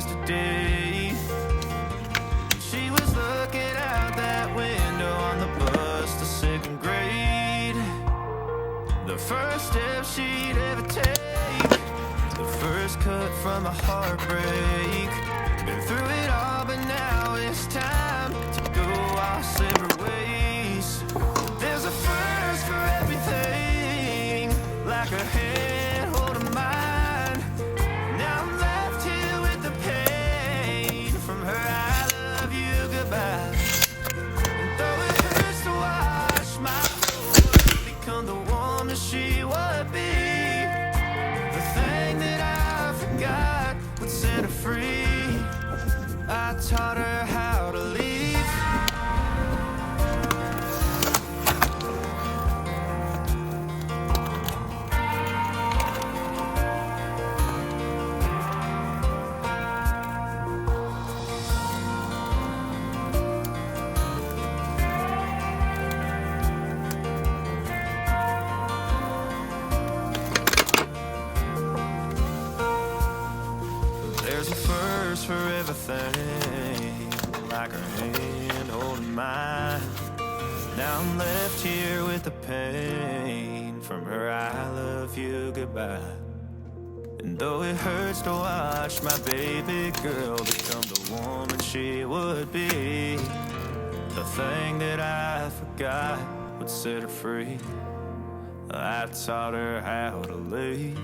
yesterday. She was looking out that window on the bus to second grade. The first step she'd ever take, the first cut from a heartbreak. Been through it all, but now it's time to go our separate ways. There's a first for everything, like her hand holding mine. Now I'm left here with the pain from her I love you goodbye. And though it hurts to watch my daughter become the woman she would be, the thing that I forgot would set her free. I taught her how to leave. There's a first for everything, like her hand holding mine. Now I'm left here with the pain from her I love you goodbye. And though it hurts to watch my baby girl become the woman she would be, the thing that I forgot would set her free. I taught her how to leave.